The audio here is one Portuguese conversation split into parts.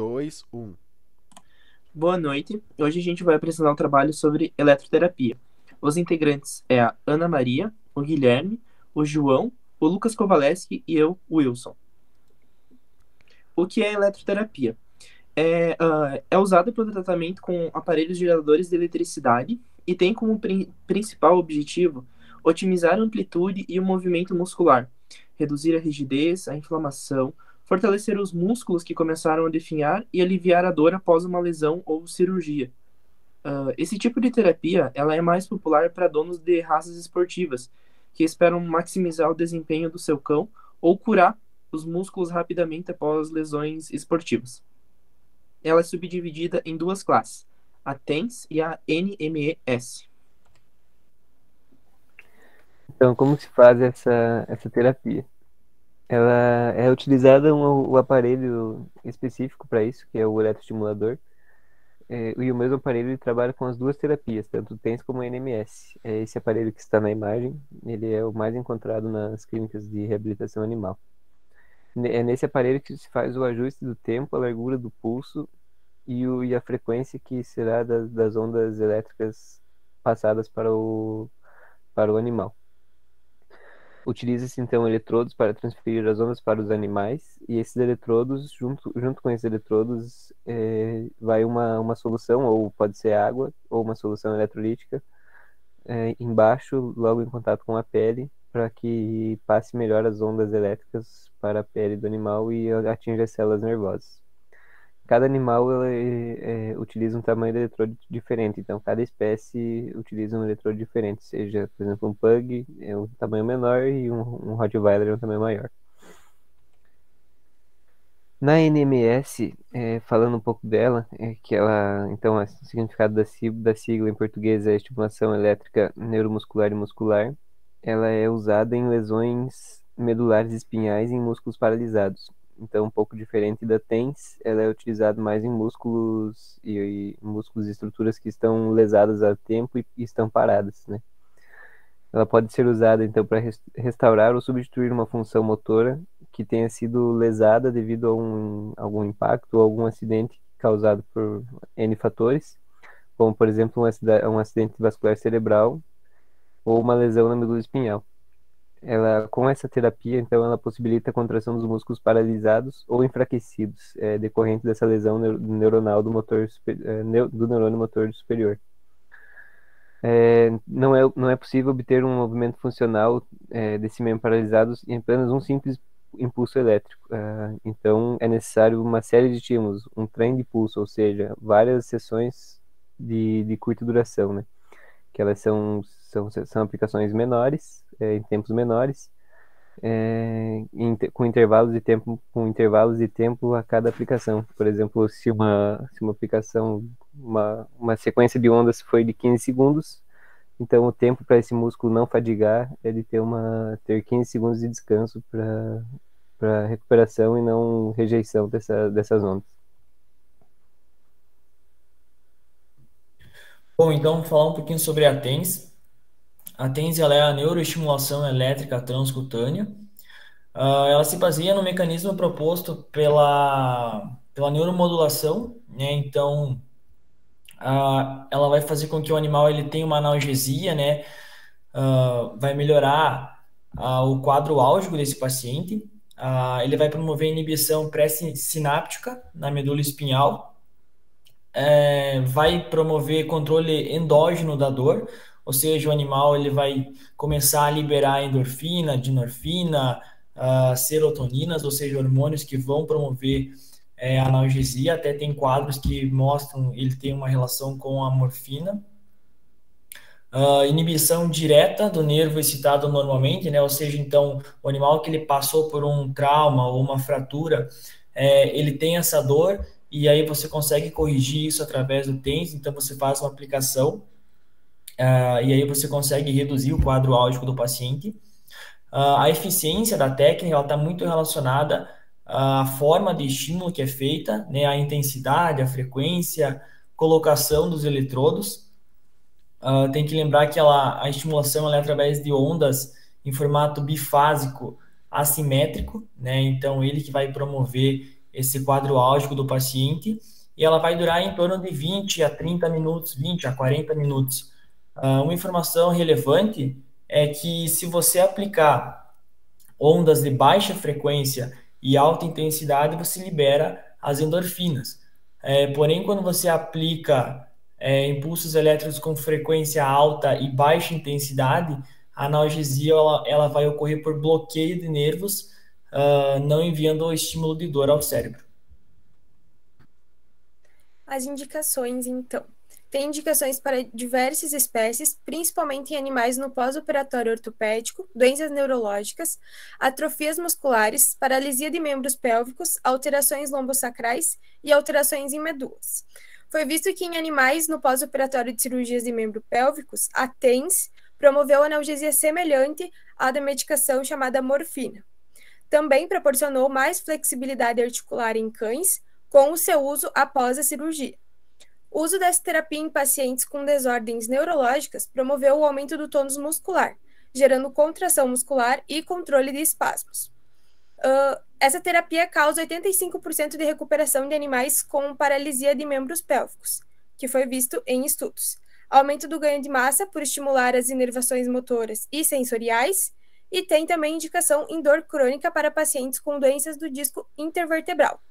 Dois, um. Boa noite. Hoje a gente vai apresentar um trabalho sobre eletroterapia. Os integrantes é a Ana Maria, o Guilherme, o João, o Lucas Kovaleski e eu, o Wilson. O que é eletroterapia? É usada para o tratamento com aparelhos geradores de eletricidade e tem como principal objetivo otimizar a amplitude e o movimento muscular, reduzir a rigidez, a inflamação, fortalecer os músculos que começaram a definhar e aliviar a dor após uma lesão ou cirurgia. Esse tipo de terapia ela é mais popular para donos de raças esportivas, que esperam maximizar o desempenho do seu cão ou curar os músculos rapidamente após lesões esportivas. Ela é subdividida em duas classes, a TENS e a NMES. Então, como se faz essa terapia? Ela é utilizada o aparelho específico para isso, que é o eletroestimulador, e o mesmo aparelho ele trabalha com as duas terapias, tanto o TENS como o NMS. Esse aparelho que está na imagem, ele é o mais encontrado nas clínicas de reabilitação animal. É nesse aparelho que se faz o ajuste do tempo, a largura do pulso e a frequência que será das ondas elétricas passadas para o animal. Utiliza-se então eletrodos para transferir as ondas para os animais, e esses eletrodos, junto com esses eletrodos, vai uma solução, ou pode ser água, ou uma solução eletrolítica, embaixo, logo em contato com a pele, para que passe melhor as ondas elétricas para a pele do animal e atinja as células nervosas. Cada animal utiliza um tamanho de eletrodo diferente, então cada espécie utiliza um eletrodo diferente, seja, por exemplo, um pug é um tamanho menor e um Rottweiler é um tamanho maior. Na NMS, falando um pouco dela, que ela, então, o significado da sigla em português é estimulação elétrica neuromuscular e muscular. Ela é usada em lesões medulares espinhais em músculos paralisados. Então, um pouco diferente da TENS, ela é utilizada mais em músculos e músculos e estruturas que estão lesadas há tempo e estão paradas, né? Ela pode ser usada, então, para restaurar ou substituir uma função motora que tenha sido lesada devido a algum impacto ou algum acidente causado por N fatores, como, por exemplo, um acidente vascular cerebral ou uma lesão na medula espinhal. Com essa terapia, então, ela possibilita a contração dos músculos paralisados ou enfraquecidos, decorrente dessa lesão neuronal do neurônio motor superior. Não é possível obter um movimento funcional desse membro paralisado em apenas um simples impulso elétrico. Então, é necessário uma série de estímulos, um trem de pulso, ou seja, várias sessões de curta duração, né? Que elas são aplicações menores, em tempos menores, com intervalos de tempo a cada aplicação. Por exemplo, se uma aplicação, uma sequência de ondas foi de 15 segundos, então o tempo para esse músculo não fadigar é de ter 15 segundos de descanso para recuperação e não rejeição dessas ondas. Bom, então vamos falar um pouquinho sobre a TENS. A TENS ela é a neuroestimulação elétrica transcutânea. Ela se baseia no mecanismo proposto pela neuromodulação, né? Então, ela vai fazer com que o animal ele tenha uma analgesia, né? Vai melhorar o quadro álgico desse paciente. Ele vai promover inibição pré-sináptica na medula espinhal. Vai promover controle endógeno da dor, ou seja, o animal ele vai começar a liberar endorfina, dinorfina, serotoninas, ou seja, hormônios que vão promover analgesia. Até tem quadros que mostram ele tem uma relação com a morfina. Inibição direta do nervo excitado normalmente, né? Ou seja, então, o animal que ele passou por um trauma ou uma fratura, ele tem essa dor, e aí você consegue corrigir isso através do TENS, então você faz uma aplicação, e aí você consegue reduzir o quadro álgico do paciente. A eficiência da técnica está muito relacionada à forma de estímulo que é feita, né? A intensidade, a frequência, colocação dos eletrodos. Tem que lembrar que a estimulação ela é através de ondas em formato bifásico assimétrico, né? Então ele que vai promover esse quadro álgico do paciente, e ela vai durar em torno de 20 a 30 minutos, 20 a 40 minutos. Uma informação relevante é que se você aplicar ondas de baixa frequência e alta intensidade, você libera as endorfinas. Porém, quando você aplica impulsos elétricos com frequência alta e baixa intensidade, a analgesia ela vai ocorrer por bloqueio de nervos, não enviando o estímulo de dor ao cérebro. As indicações, então. Tem indicações para diversas espécies, principalmente em animais no pós-operatório ortopédico, doenças neurológicas, atrofias musculares, paralisia de membros pélvicos, alterações lombosacrais e alterações em medulas. Foi visto que em animais no pós-operatório de cirurgias de membros pélvicos, a TENS promoveu analgesia semelhante à da medicação chamada morfina. Também proporcionou mais flexibilidade articular em cães, com o seu uso após a cirurgia. O uso dessa terapia em pacientes com desordens neurológicas promoveu o aumento do tônus muscular, gerando contração muscular e controle de espasmos. Essa terapia causa 85% de recuperação de animais com paralisia de membros pélvicos, que foi visto em estudos. Aumento do ganho de massa por estimular as inervações motoras e sensoriais, e tem também indicação em dor crônica para pacientes com doenças do disco intervertebral,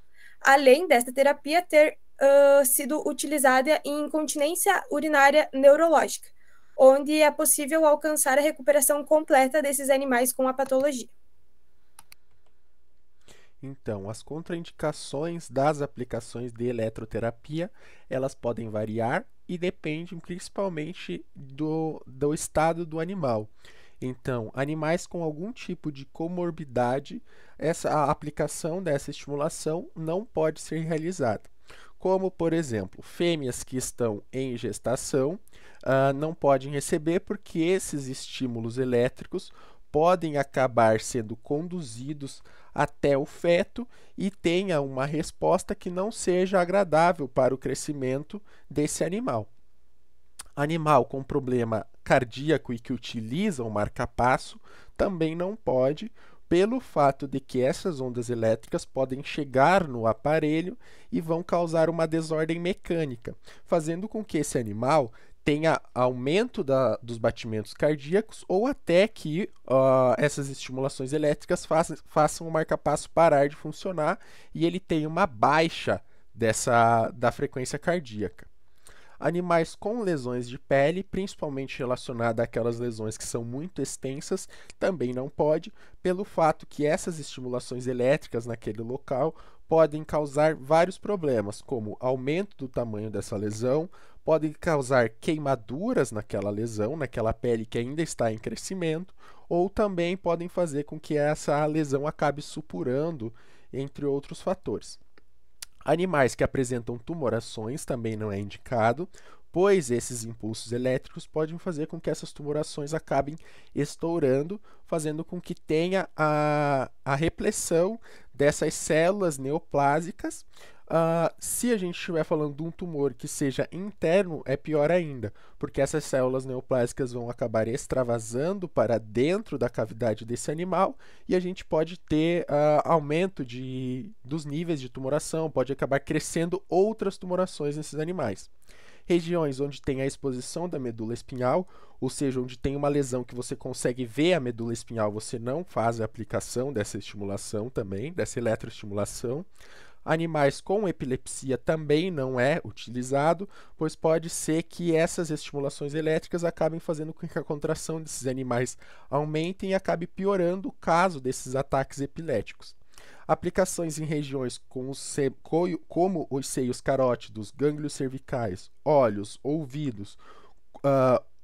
além desta terapia ter sido utilizada em incontinência urinária neurológica, onde é possível alcançar a recuperação completa desses animais com a patologia. Então, as contraindicações das aplicações de eletroterapia, elas podem variar e dependem principalmente do estado do animal. Então, animais com algum tipo de comorbidade, a aplicação dessa estimulação não pode ser realizada. Como, por exemplo, fêmeas que estão em gestação não podem receber porque esses estímulos elétricos podem acabar sendo conduzidos até o feto e tenha uma resposta que não seja agradável para o crescimento desse animal. Animal com problema cardíaco e que utiliza o marca-passo também não pode, pelo fato de que essas ondas elétricas podem chegar no aparelho e vão causar uma desordem mecânica, fazendo com que esse animal tenha aumento dos batimentos cardíacos ou até que essas estimulações elétricas façam o marca-passo parar de funcionar e ele tenha uma baixa da frequência cardíaca. Animais com lesões de pele, principalmente relacionadas àquelas lesões que são muito extensas, também não pode, pelo fato que essas estimulações elétricas naquele local podem causar vários problemas, como aumento do tamanho dessa lesão, podem causar queimaduras naquela lesão, naquela pele que ainda está em crescimento, ou também podem fazer com que essa lesão acabe supurando, entre outros fatores. Animais que apresentam tumorações também não é indicado, pois esses impulsos elétricos podem fazer com que essas tumorações acabem estourando, fazendo com que tenha a repressão dessas células neoplásicas. Se a gente estiver falando de um tumor que seja interno, é pior ainda, porque essas células neoplásicas vão acabar extravasando para dentro da cavidade desse animal e a gente pode ter aumento dos níveis de tumoração, pode acabar crescendo outras tumorações nesses animais. Regiões onde tem a exposição da medula espinhal, ou seja, onde tem uma lesão que você consegue ver a medula espinhal, você não faz a aplicação dessa estimulação também, dessa eletroestimulação. Animais com epilepsia também não é utilizado, pois pode ser que essas estimulações elétricas acabem fazendo com que a contração desses animais aumentem e acabe piorando o caso desses ataques epiléticos. Aplicações em regiões como os seios carótidos, gânglios cervicais, olhos, ouvidos,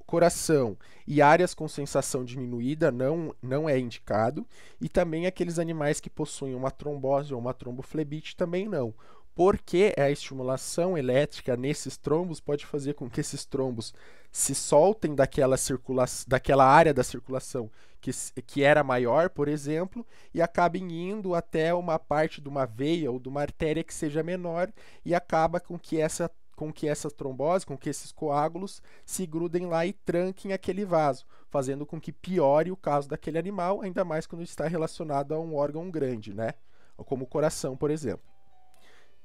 coração e áreas com sensação diminuída não é indicado, e também aqueles animais que possuem uma trombose ou uma tromboflebite também não, porque a estimulação elétrica nesses trombos pode fazer com que esses trombos se soltem daquela área da circulação que era maior, por exemplo, e acabem indo até uma parte de uma veia ou de uma artéria que seja menor e acaba com que essa trombose, com que esses coágulos se grudem lá e tranquem aquele vaso, fazendo com que piore o caso daquele animal, ainda mais quando está relacionado a um órgão grande, né? Como o coração, por exemplo.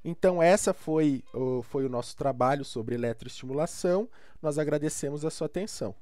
Então, essa foi o nosso trabalho sobre eletroestimulação. Nós agradecemos a sua atenção.